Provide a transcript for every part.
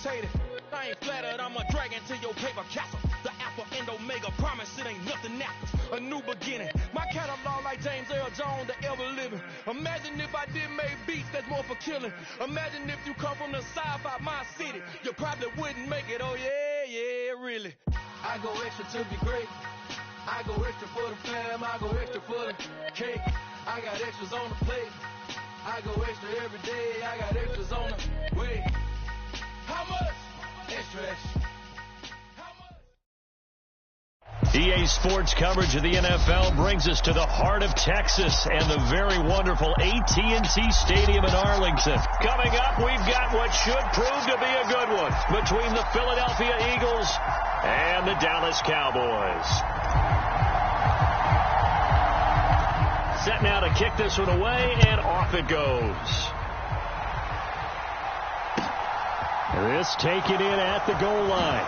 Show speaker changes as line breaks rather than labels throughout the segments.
irritated. I ain't flattered, I'm a dragon to your paper castle. The Alpha and Omega promise it ain't nothing after. A new beginning. My catalog like James Earl Jones, the ever living. Imagine if I did make beats that's more for killing. Imagine if you come from the sci-fi my city. You probably wouldn't make it, oh yeah, really. I go extra to be great. I go extra for the fam, I go extra for the cake. I got extras on the plate. I go extra every day, I got extras on the way. How much? Extra, extra.
EA Sports coverage of the NFL brings us to the heart of Texas and the very wonderful AT&T Stadium in Arlington. Coming up, we've got what should prove to be a good one between the Philadelphia Eagles and the Dallas Cowboys. Set now to kick this one away, and off it goes. This taken in at the goal line.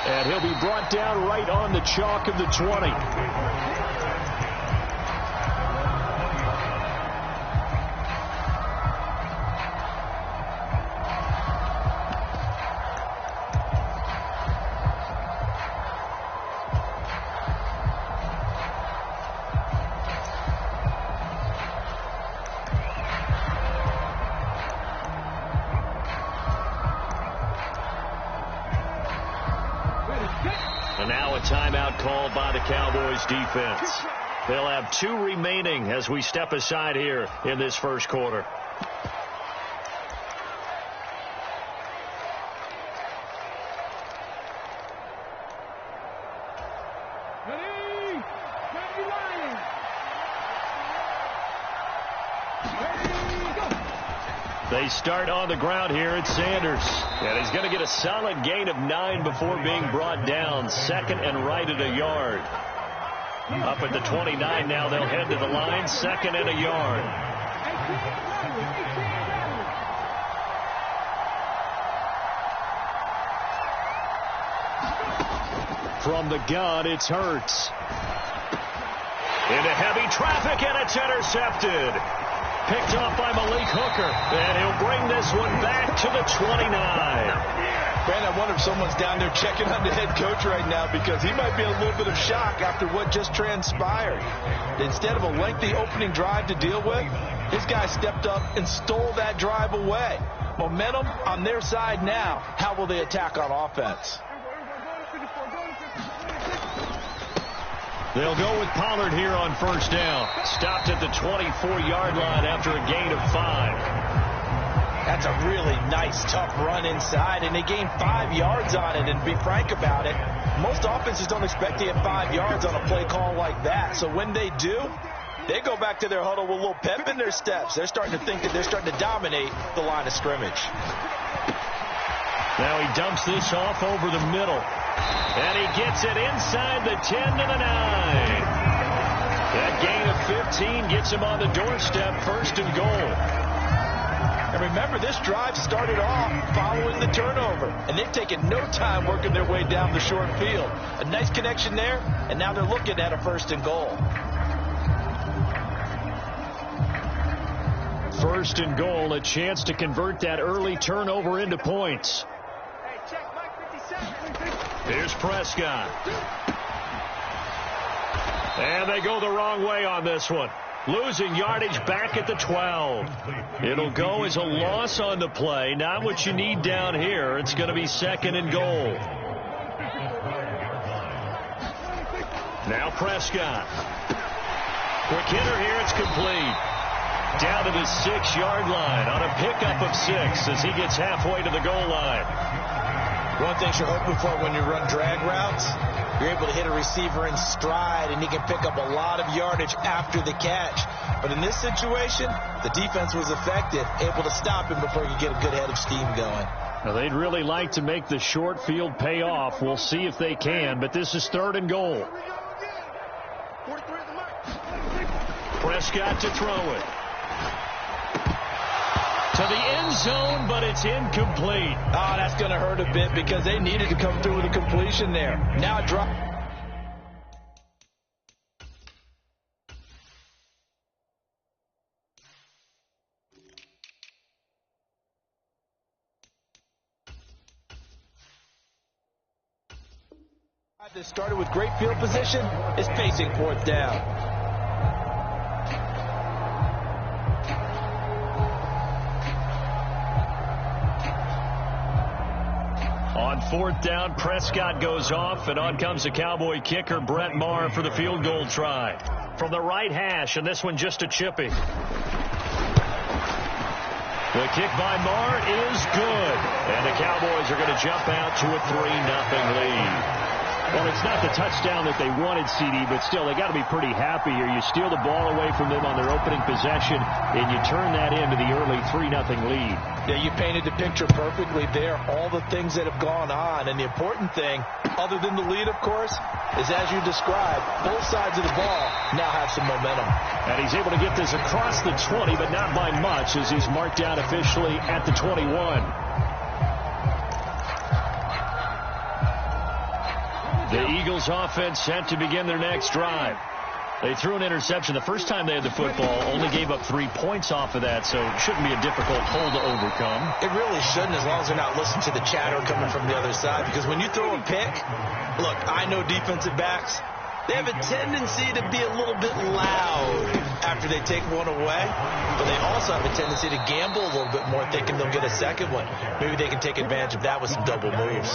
And he'll be brought down right on the chalk of the 20. And now a timeout called by the Cowboys defense. They'll have 2 remaining as we step aside here in this first quarter. They start on the ground here at Sanders. And he's going to get a solid gain of 9 before being brought down. Second and right at a yard. Up at the 29 now, they'll head to the line. Second and a yard. From the gun, it's Hurts. Into heavy traffic, and it's intercepted. Picked off by Malik Hooker, and he'll bring this one back to the 29.
Brandon, I wonder if someone's down there checking on the head coach right now, because he might be in a little bit of shock after what just transpired. Instead of a lengthy opening drive to deal with, his guy stepped up and stole that drive away. Momentum on their side now. How will they attack on offense?
They'll go with Pollard here on first down. Stopped at the 24-yard line after a gain of 5.
That's a really nice, tough run inside, and they gained 5 yards on it. And to be frank about it, most offenses don't expect to get 5 yards on a play call like that. So when they do, they go back to their huddle with a little pep in their steps. They're starting to think that they're starting to dominate the line of scrimmage.
Now he dumps this off over the middle. And he gets it inside the 10 to the 9. That gain of 15 gets him on the doorstep, first and goal.
And remember, this drive started off following the turnover. And they've taken no time working their way down the short field. A nice connection there, and now they're looking at a first and goal.
First and goal, a chance to convert that early turnover into points. Here's Prescott. And they go the wrong way on this one. Losing yardage back at the 12. It'll go as a loss on the play. Not what you need down here. It's going to be second and goal. Now Prescott. Quick hitter here. It's complete. Down to the 6-yard line on a pickup of 6 as he gets halfway to the goal line.
One thing you're hoping for when you run drag routes, you're able to hit a receiver in stride, and he can pick up a lot of yardage after the catch. But in this situation, the defense was effective, able to stop him before he could get a good head of steam going.
Now, they'd really like to make the short field pay off. We'll see if they can, but this is third and goal. Prescott to throw it. To the end zone, but it's incomplete.
Oh, that's going to hurt a bit because they needed to come through with a completion there. Now drop. That started with great field position is facing fourth down.
On fourth down, Prescott goes off, and on comes the Cowboy kicker, Brett Maher, for the field goal try. From the right hash, and this one just a chippy. The kick by Maher is good, and the Cowboys are going to jump out to a 3-0 lead. Well, it's not the touchdown that they wanted, CD, but still, they got to be pretty happy here. You steal the ball away from them on their opening possession, and you turn that into the early 3-0 lead.
Yeah, you painted the picture perfectly there, all the things that have gone on. And the important thing, other than the lead, of course, is as you described, both sides of the ball now have some momentum.
And he's able to get this across the 20, but not by much, as he's marked down officially at the 21. The Eagles offense set to begin their next drive. They threw an interception the first time they had the football, only gave up 3 points off of that, so it shouldn't be a difficult hole to overcome.
It really shouldn't, as long as they're not listening to the chatter coming from the other side, because when you throw a pick, look, I know defensive backs, they have a tendency to be a little bit loud after they take one away, but they also have a tendency to gamble a little bit more, thinking they'll get a second one. Maybe they can take advantage of that with some double moves.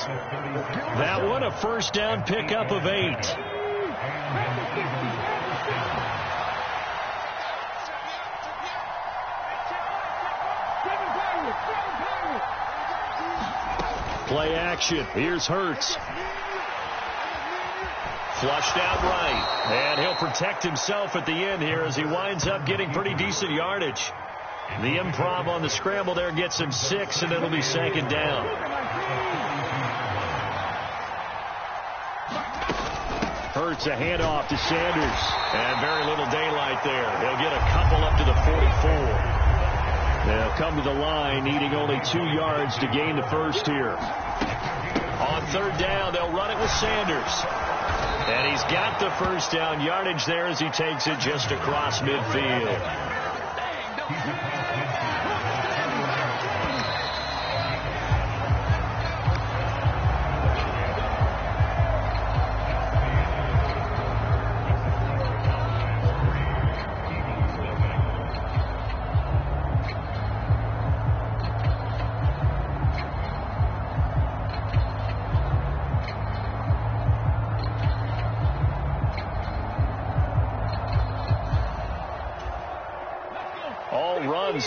That one, a first down pickup of 8. Play action. Here's Hurts. Flushed out right. And he'll protect himself at the end here as he winds up getting pretty decent yardage. The improv on the scramble there gets him 6, and it'll be second down. Hurts a handoff to Sanders. And very little daylight there. He'll get a couple up to the 44. They'll come to the line needing only 2 yards to gain the first here. On third down, they'll run it with Sanders. And he's got the first down yardage there as he takes it just across midfield.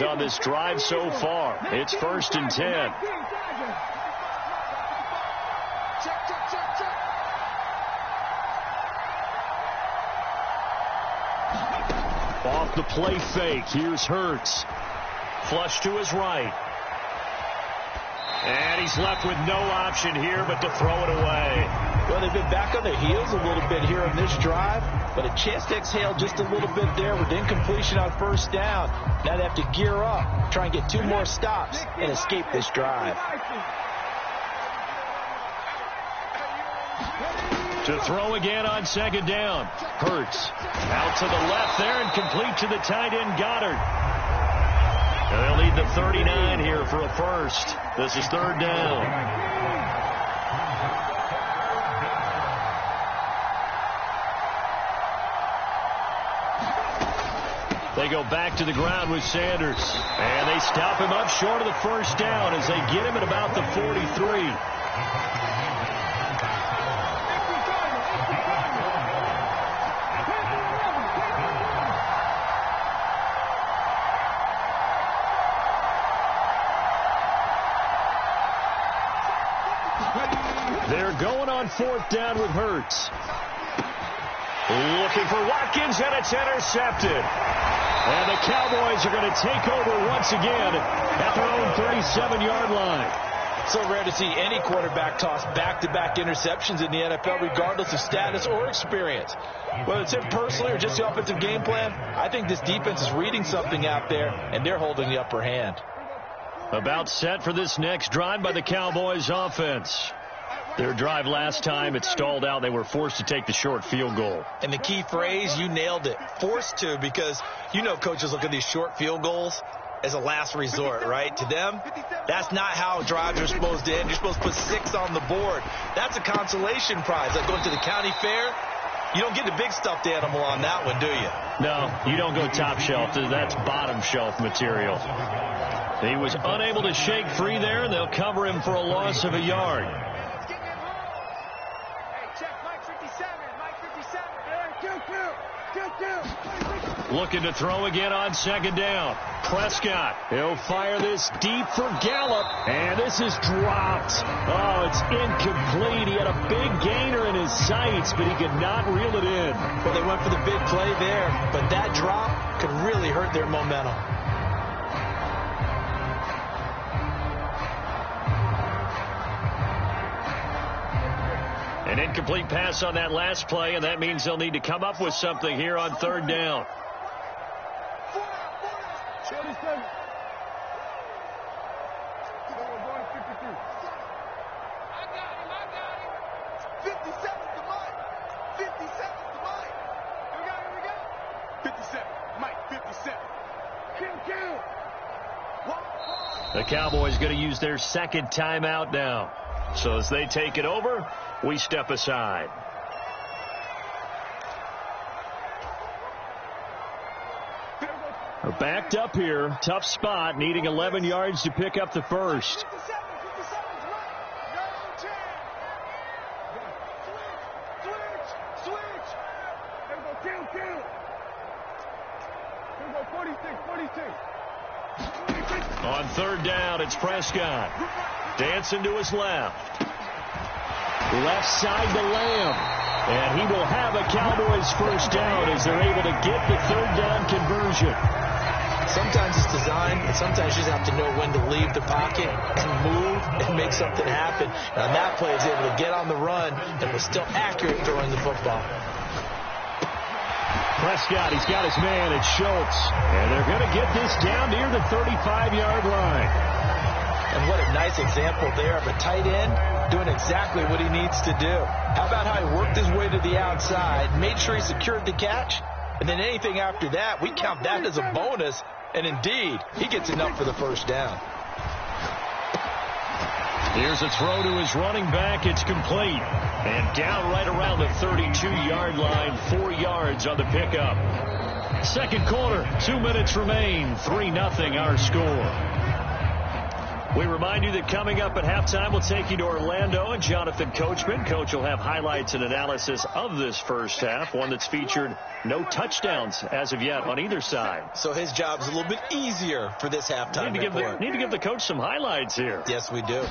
On this drive so far. It's 1st and 10. Off the play fake. Here's Hurts. Flush to his right. And he's left with no option here but to throw it away.
Well, they've been back on their heels a little bit here on this drive, but a chance to exhale just a little bit there with incompletion on first down. Now they have to gear up, try and get 2 more stops, and escape this drive.
To throw again on second down. Hurts out to the left there and complete to the tight end Goddard. And they'll need the 39 here for a first. This is third down. They go back to the ground with Sanders. And they stop him up short of the first down as they get him at about the 43. They're going on fourth down with Hurts. Looking for Watkins, and it's intercepted. And the Cowboys are going to take over once again at their own 37-yard line.
So rare to see any quarterback toss back-to-back interceptions in the NFL, regardless of status or experience. Whether it's him personally or just the offensive game plan, I think this defense is reading something out there, and they're holding the upper hand.
About set for this next drive by the Cowboys offense. Their drive last time, it stalled out. They were forced to take the short field goal.
And the key phrase, you nailed it, forced to, because you know coaches look at these short field goals. as a last resort, right? To them, that's not how drives are supposed to end. You're supposed to put 6 on the board. That's a consolation prize. Like going to the county fair, you don't get the big stuffed animal on that one, do you?
No, you don't go top shelf. That's bottom shelf material. He was unable to shake free there, and they'll cover him for a loss of a yard. Looking to throw again on second down. Prescott, he'll fire this deep for Gallup, and this is dropped. Oh, it's incomplete. He had a big gainer in his sights, but he could not reel it in.
Well, they went for the big play there, but that drop could really hurt their momentum.
An incomplete pass on that last play, and that means they'll need to come up with something here on third down. The Cowboys going to use their second timeout now. So as they take it over, we step aside. We're backed up here. Tough spot, needing 11 yards to pick up the first. On third down, it's Prescott. Dancing to his left. Left side to Lamb. And he will have a Cowboys first down as they're able to get the third down conversion.
Sometimes it's design, and sometimes you just have to know when to leave the pocket and move and make something happen. Now that play is able to get on the run and was still accurate throwing the football.
Prescott, he's got his man, it's Schultz. And they're going to get this down near the 35-yard line.
And what a nice example there of a tight end doing exactly what he needs to do. How about how he worked his way to the outside, made sure he secured the catch, and then anything after that, we count that as a bonus. And indeed, he gets enough for the first down.
Here's a throw to his running back. It's complete. And down right around the 32-yard line, 4 yards on the pickup. Second quarter, 2 minutes remain. 3-0 our score. We remind you that coming up at halftime, we'll take you to Orlando and Jonathan Coachman. Coach will have highlights and analysis of this first half, one that's featured no touchdowns as of yet on either side.
So his job's a little bit easier for this halftime report.
Need to give the coach some highlights here.
Yes, we do.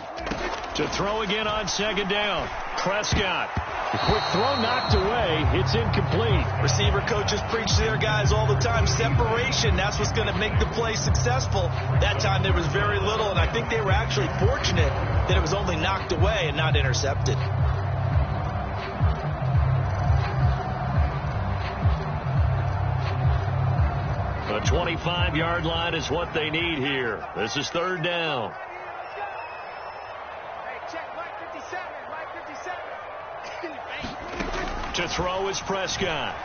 To throw again on second down. Prescott. The quick throw knocked away. It's incomplete.
Receiver coaches preach to their guys all the time. Separation, that's what's going to make the play successful. That time there was very little, and I think they were actually fortunate that it was only knocked away and not intercepted.
The 25-yard line is what they need here. This is third down. To throw is Prescott.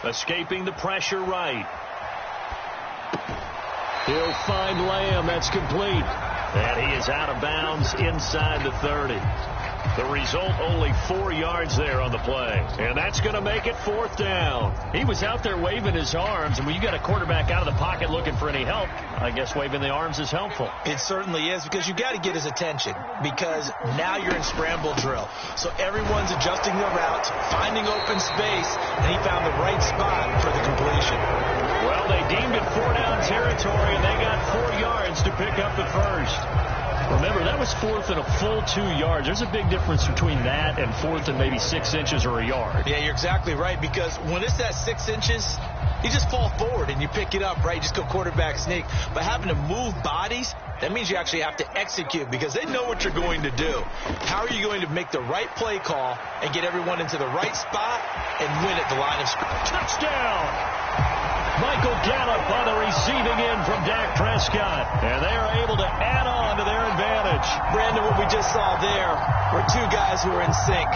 Escaping the pressure right. He'll find Lamb. That's complete. And he is out of bounds inside the 30. The result, only 4 yards there on the play. And that's going to make it fourth down. He was out there waving his arms, and when you got a quarterback out of the pocket looking for any help, I guess waving the arms is helpful.
It certainly is, because you got to get his attention, because now you're in scramble drill. So everyone's adjusting their routes, finding open space, and he found the right spot for the completion.
Well, they deemed it 4-down territory, and they got 4 yards to pick up the first. Remember, that was fourth and a full 2 yards. There's a big difference between that and fourth and maybe 6 inches or a yard.
Yeah, you're exactly right, because when it's at 6 inches, you just fall forward and you pick it up, right? You just go quarterback sneak. But having to move bodies, that means you actually have to execute, because they know what you're going to do. How are you going to make the right play call and get everyone into the right spot and win at the line of scrimmage?
Touchdown! Michael Gallup on the receiving end from Dak Prescott. And they are able to add on to their advantage.
Brandon, what we just saw there were 2 guys who were in sync.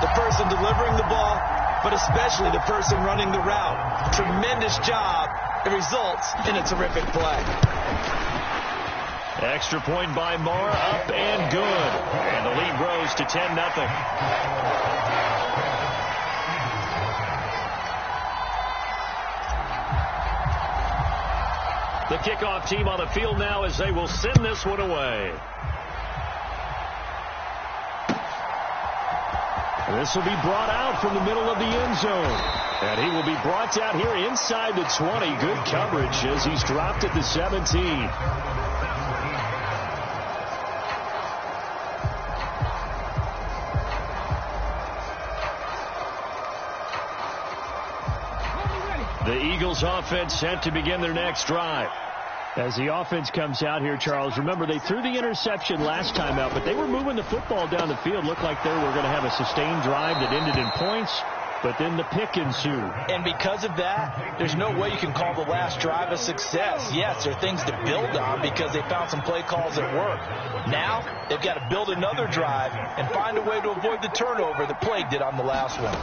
The person delivering the ball, but especially the person running the route. Tremendous job it results in a terrific play.
Extra point by Moore, up and good. And the lead grows to 10-0. The kickoff team on the field now as they will send this one away. This will be brought out from the middle of the end zone. And he will be brought down here inside the 20. Good coverage as he's dropped at the 17. The Eagles offense set to begin their next drive. As the offense comes out here, Charles, remember they threw the interception last time out, but they were moving the football down the field. Looked like they were going to have a sustained drive that ended in points, but then the pick ensued.
And because of that, there's no way you can call the last drive a success. Yes, there are things to build on because they found some play calls that work. Now, they've got to build another drive and find a way to avoid the turnover that plagued it on the last one.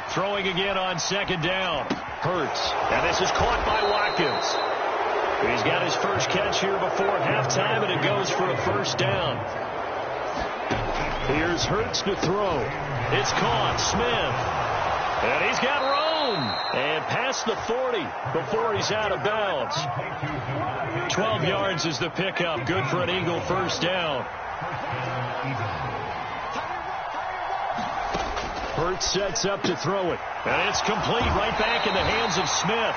Throwing again on second down. Hurts. And this is caught by Watkins. He's got his first catch here before halftime, and it goes for a first down. Here's Hurts to throw. It's caught. Smith. And he's got room. And past the 40 before he's out of bounds. 12 yards is the pickup. Good for an Eagle first down. Hurts sets up to throw it. And it's complete right back in the hands of Smith.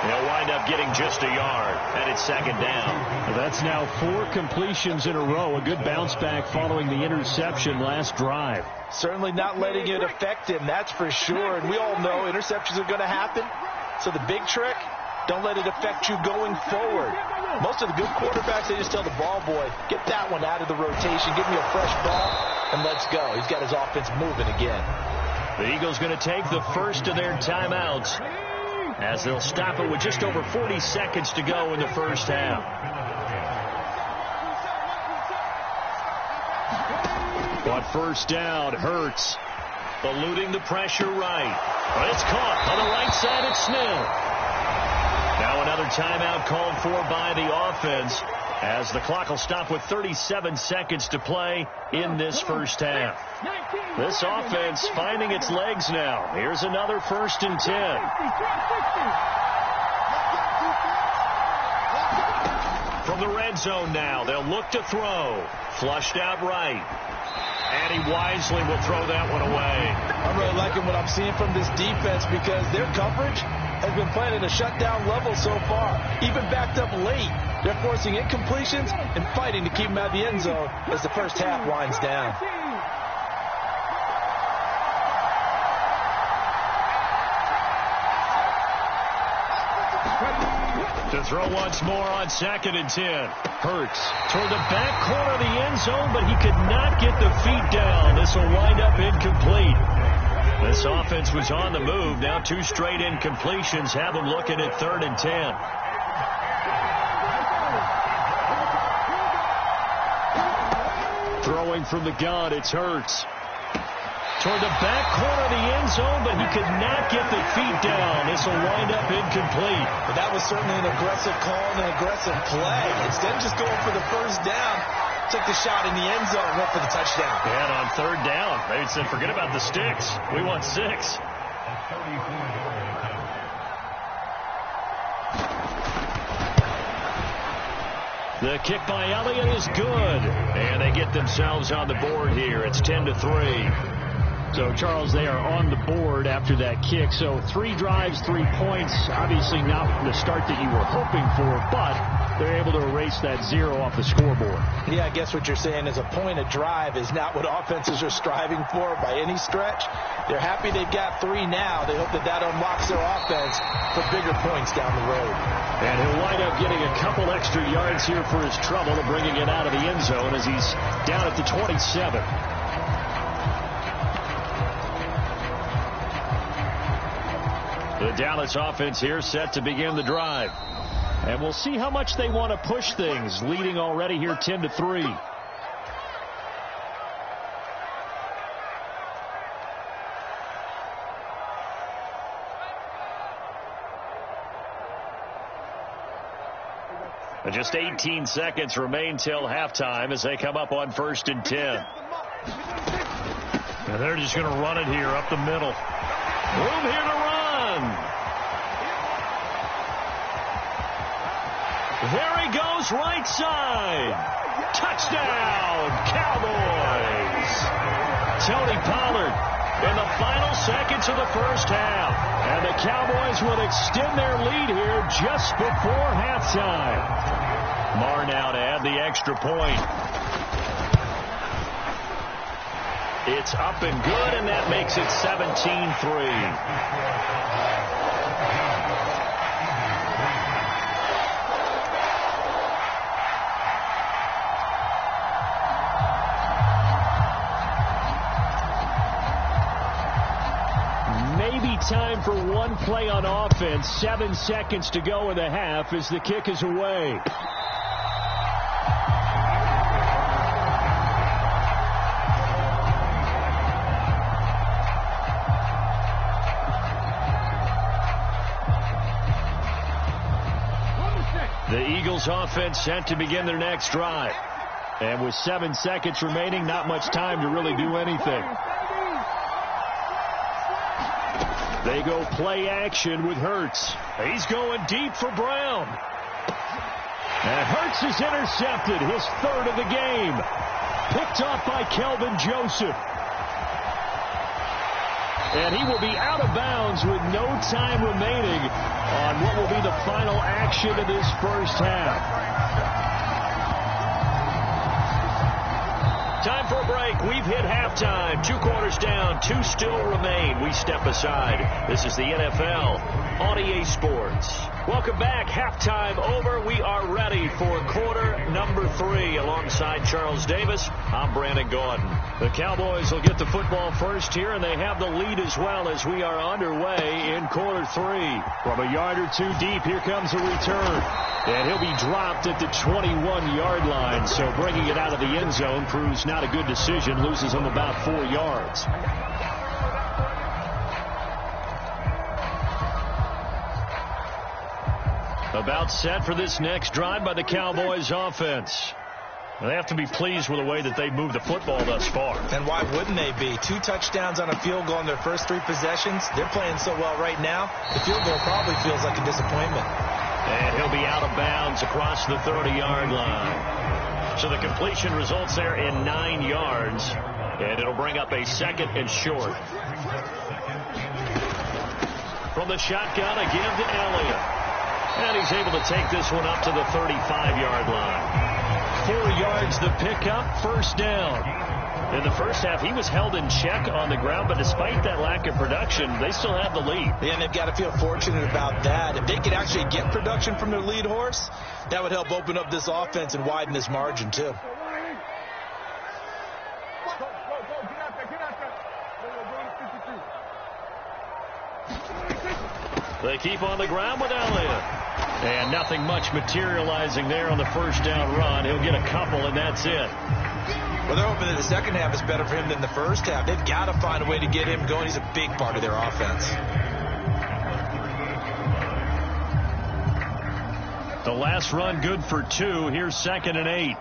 They'll wind up getting just a yard, and it's second down. Well, that's now 4 completions in a row. A good bounce back following the interception last drive.
Certainly not letting it affect him, that's for sure. And we all know interceptions are going to happen. So the big trick, don't let it affect you going forward. Most of the good quarterbacks, they just tell the ball boy, get that one out of the rotation, give me a fresh ball, and let's go. He's got his offense moving again.
The Eagles going to take the first of their timeouts, as they'll stop it with just over 40 seconds to go in the first half. On first down, Hurts eluding the pressure right. But it's caught on the right side at Smith. Now another timeout called for by the offense, as the clock will stop with 37 seconds to play in this first half. This offense finding its legs now. Here's another 1st and 10. From the red zone now, they'll look to throw. Flushed out right. And he wisely will throw that one away.
I'm really liking what I'm seeing from this defense because their coverage has been playing at a shutdown level so far. Even backed up late, they're forcing incompletions and fighting to keep them out of the end zone as the first half winds down.
To throw once more on 2nd and 10. Hurts toward the back corner of the end zone, but he could not get the feet down. This will wind up incomplete. This offense was on the move. Now 2 straight incompletions have them looking at 3rd and 10. Throwing from the gun, it's Hurts. Toward the back corner of the end zone, but he could not get the feet down. This will wind up incomplete.
But that was certainly an aggressive call and an aggressive play. Instead of just going for the first down, took the shot in the end zone, went for the touchdown.
And on 3rd down, they said, forget about the sticks. We want 6. The kick by Elliott is good. And they get themselves on the board here. It's 10-3. So, Charles, they are on the board after that kick. So 3 drives, 3 points. Obviously not the start that you were hoping for, but they're able to erase that 0 off the scoreboard.
Yeah, I guess what you're saying is a point a drive is not what offenses are striving for by any stretch. They're happy they've got 3 now. They hope that that unlocks their offense for bigger points down the road.
And he'll wind up getting a couple extra yards here for his trouble to bringing it out of the end zone as he's down at the 27. The Dallas offense here set to begin the drive. And we'll see how much they want to push things, leading already here 10-3. And just 18 seconds remain till halftime as they come up on 1st and 10. And they're just going to run it here up the middle. Room here to run. There he goes, right side. Touchdown, Cowboys. Tony Pollard in the final seconds of the first half. And the Cowboys will extend their lead here just before halftime. Marr now to add the extra point. It's up and good, and that makes it 17-3. Time for one play on offense. 7 seconds to go in the half as the kick is away. The Eagles offense set to begin their next drive. And with 7 seconds remaining, not much time to really do anything. They go play action with Hurts. He's going deep for Brown. And Hurts is intercepted, his 3rd of the game. Picked off by Kelvin Joseph. And he will be out of bounds with no time remaining on what will be the final action of this first half. Time for a break. We've hit halftime. 2 quarters down. 2 still remain. We step aside. This is the NFL on EA Sports. Welcome back. Halftime over. We are ready for quarter number 3. Alongside Charles Davis, I'm Brandon Gordon. The Cowboys will get the football first here, and they have the lead as well as we are underway in quarter 3. From a yard or 2 deep, here comes a return. And he'll be dropped at the 21-yard line, so bringing it out of the end zone proves not a good decision. Loses him about 4 yards. About set for this next drive by the Cowboys offense. They have to be pleased with the way that they've moved the football thus far.
And why wouldn't they be? 2 touchdowns on a field goal in their first 3 possessions. They're playing so well right now, the field goal probably feels like a disappointment.
And he'll be out of bounds across the 30-yard line. So the completion results there in 9 yards. And it'll bring up a 2nd and short. From the shotgun, a give to Elliott. And he's able to take this one up to the 35-yard line. 4 yards the pickup, first down. In the first half, he was held in check on the ground, but despite that lack of production, they still have the lead.
Yeah, and they've got to feel fortunate about that. If they could actually get production from their lead horse, that would help open up this offense and widen this margin, too.
They keep on the ground with Elliott. And nothing much materializing there on the first down run. He'll get a couple, and that's it.
Well, they're hoping that the second half is better for him than the first half. They've got to find a way to get him going. He's a big part of their offense.
The last run good for 2. Here's 2nd and 8.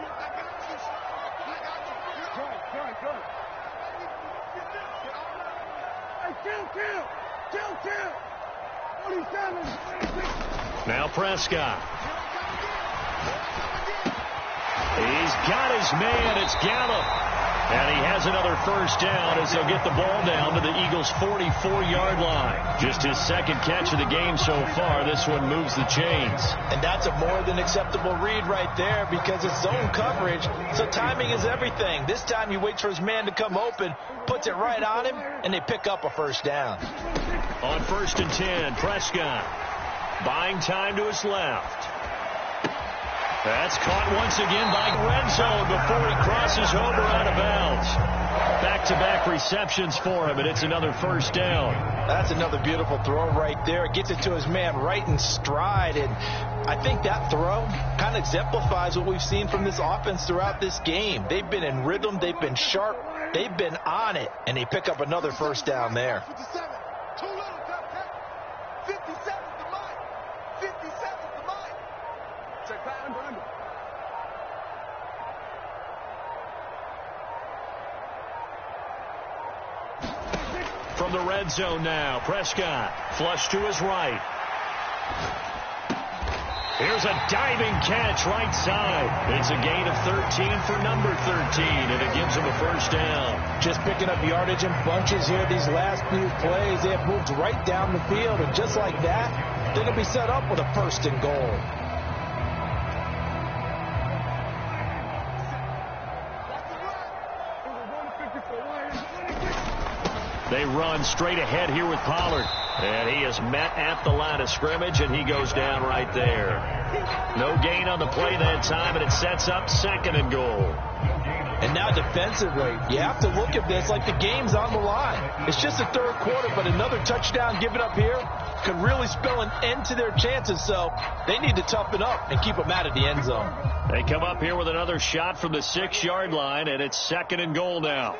Now Prescott. He's got his man. It's Gallup. And he has another first down as they'll get the ball down to the Eagles' 44-yard line. Just his 2nd catch of the game so far. This one moves the chains.
And that's a more than acceptable read right there because it's zone coverage, so timing is everything. This time he waits for his man to come open, puts it right on him, and they pick up a first down.
On 1st and 10, Prescott buying time to his left. That's caught once again by red zone before he crosses over out of bounds. Back-to-back receptions for him, and it's another first down.
That's another beautiful throw right there. Gets it to his man right in stride, and I think that throw kind of exemplifies what we've seen from this offense throughout this game. They've been in rhythm, they've been sharp, they've been on it, and they pick up another first down there.
57, too little, 57 to mine. 57 to mine. Check back under.
from the red zone now. Prescott flush to his right. Here's a diving catch right side. It's a gain of 13 for number 13, and it gives him a first down.
Just picking up yardage in bunches here these last few plays. They have moved right down the field, and just like that, they're going to be set up with a first and goal.
They run straight ahead here with Pollard. And he is met at the line of scrimmage, and he goes down right there. No gain on the play that time, and it sets up second and goal.
And now defensively, you have to look at this like the game's on the line. It's just the third quarter, but another touchdown given up here could really spell an end to their chances. So they need to toughen up and keep them out of the end zone.
They come up here with another shot from the 6-yard line, and it's second and goal now.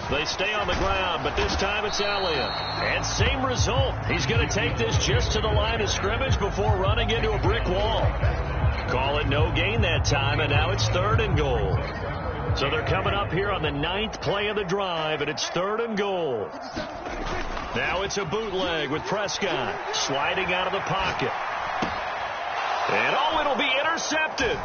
They stay on the ground, but this time it's Elliott. And same result. He's going to take this just to the line of scrimmage before running into a brick wall. Call it no gain that time, and now it's third and goal. So they're coming up here on the 9th play of the drive, and it's third and goal. Now it's a bootleg with Prescott sliding out of the pocket. And it'll be intercepted.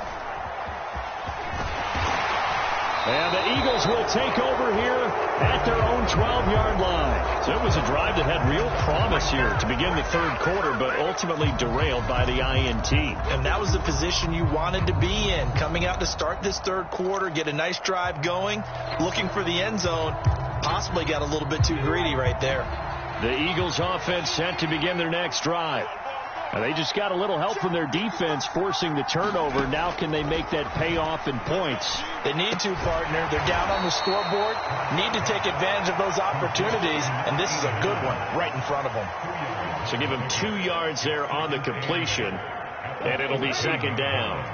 And the Eagles will take over here at their own 12-yard line. So it was a drive that had real promise here to begin the third quarter, but ultimately derailed by the INT.
And that was the position you wanted to be in, coming out to start this third quarter, get a nice drive going, looking for the end zone. Possibly got a little bit too greedy right there.
The Eagles offense set to begin their next drive. And they just got a little help from their defense forcing the turnover. Now can they make that pay off in points?
They need to, partner. They're down on the scoreboard. Need to take advantage of those opportunities. And this is a good one right in front of them.
So give them 2 yards there on the completion. And it'll be second down.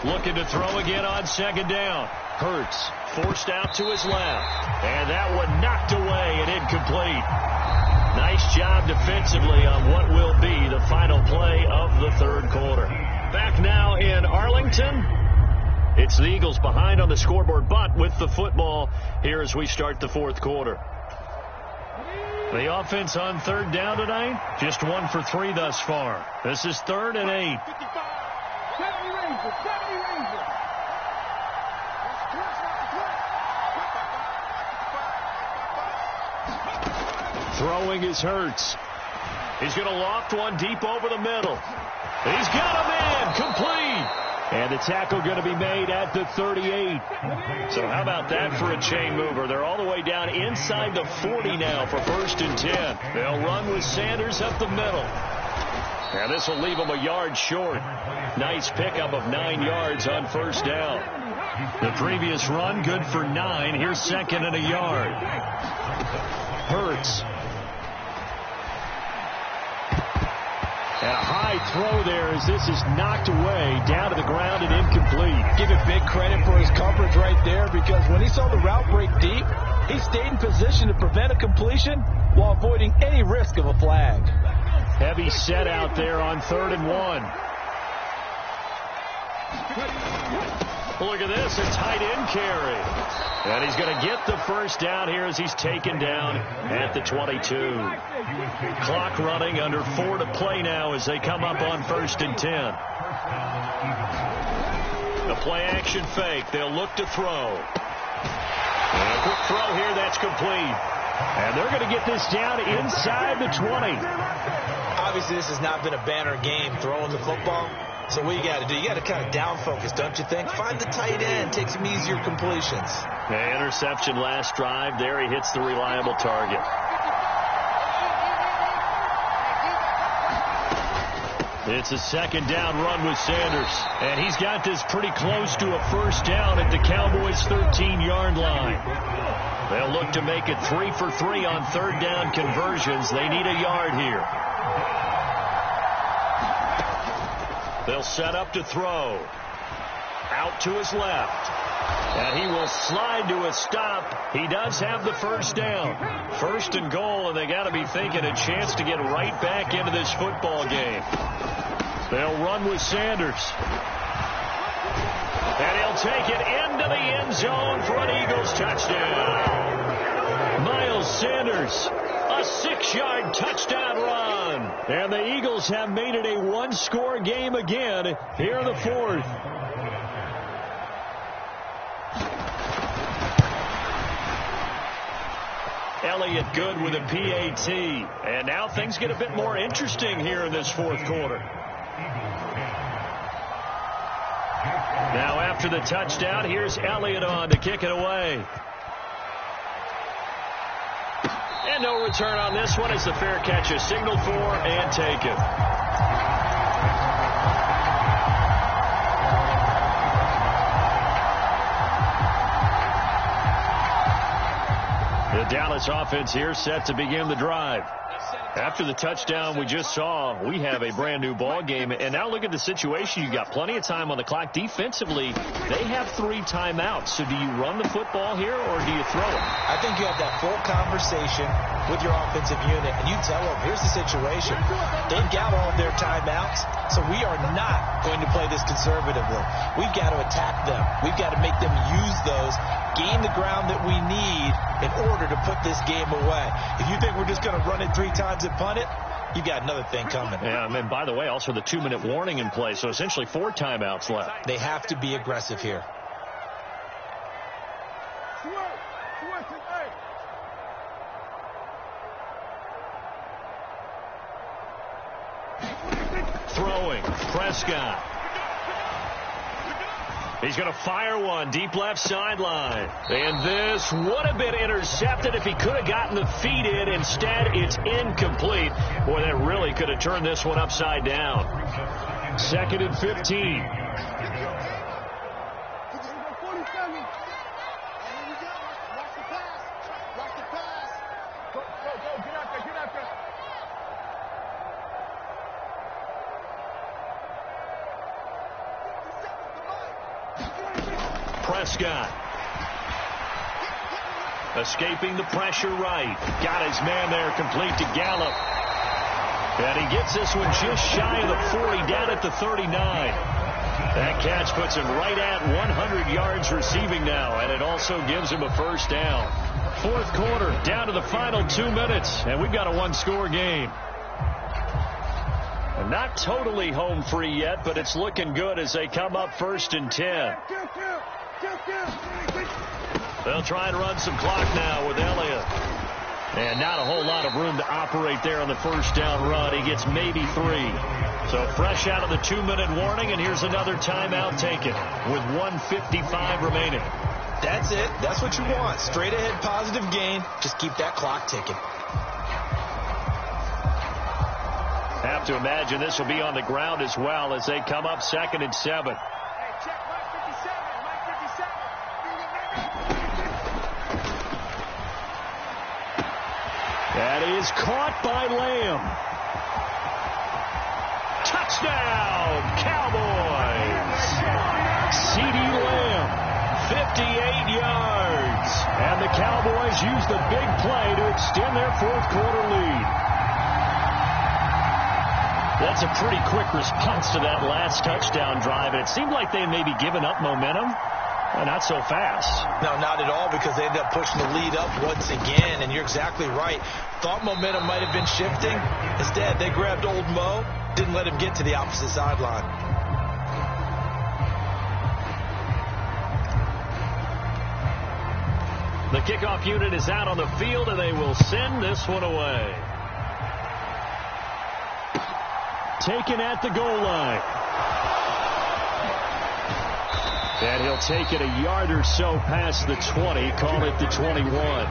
Looking to throw again on second down. Hurts forced out to his left. And that one knocked away and incomplete. Nice job defensively on what will be the final play of the third quarter. Back now in Arlington. It's the Eagles behind on the scoreboard, but with the football here as we start the fourth quarter. The offense on third down tonight, just 1 for 3 thus far. This is 3rd and 8. Throwing is Hurts. He's going to loft one deep over the middle. He's got a man complete. And the tackle going to be made at the 38. So how about that for a chain mover? They're all the way down inside the 40 now for 1st and 10. They'll run with Sanders up the middle. And this will leave them a yard short. Nice pickup of 9 yards on 1st down. The previous run good for 9. Here's 2nd and a yard. Hurts. And a high throw there as this is knocked away down to the ground and incomplete.
Give it big credit for his coverage right there, because when he saw the route break deep, he stayed in position to prevent a completion while avoiding any risk of a flag.
Heavy set out there on 3rd and 1. Look at this, a tight end carry. And he's going to get the first down here as he's taken down at the 22. Clock running, under 4 to play now as they come up on 1st and 10. The play action fake. They'll look to throw. And a quick throw here, that's complete. And they're going to get this down inside the 20.
Obviously, this has not been a banner game throwing the football. So what you got to do, you got to kind of down focus, don't you think? Find the tight end, take some easier completions.
The interception last drive. There he hits the reliable target. It's a 2nd down run with Sanders. And he's got this pretty close to a 1st down at the Cowboys' 13-yard line. They'll look to make it 3 for 3 on 3rd down conversions. They need a yard here. They'll set up to throw. Out to his left. And he will slide to a stop. He does have the first down. 1st and goal, and they got to be thinking a chance to get right back into this football game. They'll run with Sanders. And he'll take it into the end zone for an Eagles touchdown. Miles Sanders, a 6-yard touchdown run. And the Eagles have made it a one-score game again here in the 4th. Elliott good with a PAT. And now things get a bit more interesting here in this 4th quarter. Now after the touchdown, here's Elliott on to kick it away. And no return on this one as the fair catch is signaled for and taken. The Dallas offense here set to begin the drive. After the touchdown we just saw, we have a brand new ball game. And now look at the situation. You got plenty of time on the clock. Defensively, they have 3 timeouts. So do you run the football here or do you throw it?
I think you have that full conversation with your offensive unit, and you tell them, here's the situation. They've got all of their timeouts, so we are not going to play this conservatively. We've got to attack them. We've got to make them use those, gain the ground that we need in order to put this game away. If you think we're just going to run it 3 times and punt it, you got another thing coming.
Yeah, and by the way, also the 2-minute warning in play, so essentially 4 timeouts left.
They have to be aggressive here.
Throwing, Prescott. He's going to fire one deep left sideline. And this would have been intercepted if he could have gotten the feet in. Instead, it's incomplete. Boy, that really could have turned this one upside down. 2nd and 15. Prescott escaping the pressure right. Got his man there complete to Gallup. And he gets this one just shy of the 40 down at the 39. That catch puts him right at 100 yards receiving now, and it also gives him a first down. 4th quarter, down to the final 2 minutes, and we've got a one-score game. Not totally home free yet, but it's looking good as they come up 1st and 10. They'll try and run some clock now with Elliott. And not a whole lot of room to operate there on the first down run. He gets maybe 3. So fresh out of the 2-minute warning, and here's another timeout taken with 1:55 remaining.
That's it. That's what you want. Straight ahead positive gain. Just keep that clock ticking.
Have to imagine this will be on the ground as well as they come up 2nd and 7. That is caught by Lamb. Touchdown, Cowboys. CeeDee Lamb, 58 yards. And the Cowboys use the big play to extend their 4th quarter lead. That's a pretty quick response to that last touchdown drive. And it seemed like they may be giving up momentum. Well, not so fast.
No, not at all, because they ended up pushing the lead up once again. And you're exactly right. Thought momentum might have been shifting. Instead, they grabbed old Mo, didn't let him get to the opposite sideline.
The kickoff unit is out on the field, and they will send this one away. Taken at the goal line. And he'll take it a yard or so past the 20, call it the 21.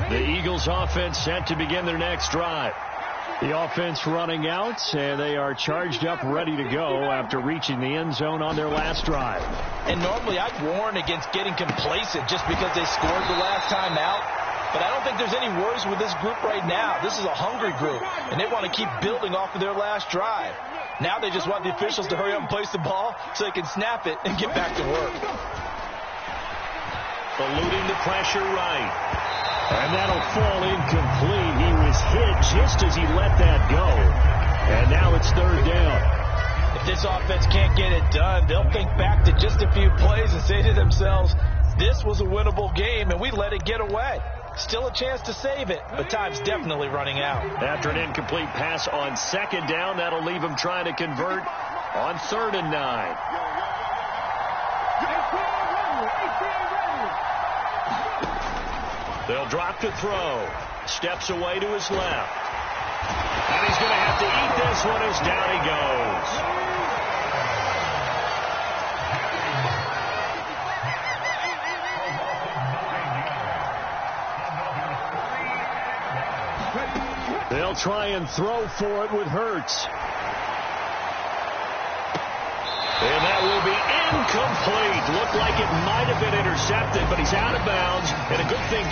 The Eagles offense set to begin their next drive. The offense running out, and they are charged up, ready to go after reaching the end zone on their last drive.
And normally I'd warn against getting complacent just because they scored the last time out. But I don't think there's any worries with this group right now. This is a hungry group, and they want to keep building off of their last drive. Now they just want the officials to hurry up and place the ball so they can snap it and get back to work.
Eluding the pressure right. And that'll fall incomplete. He was hit just as he let that go. And now it's third down.
If this offense can't get it done, they'll think back to just a few plays and say to themselves, this was a winnable game, and we let it get away. Still a chance to save it, but time's definitely running out.
After an incomplete pass on second down, that'll leave him trying to convert on 3rd and 9. They'll drop to throw. Steps away to his left. And he's going to have to eat this one as down he goes. They'll try and throw for it with Hurts. And that will be incomplete. Looked like it might have been intercepted, but he's out of bounds. And a good thing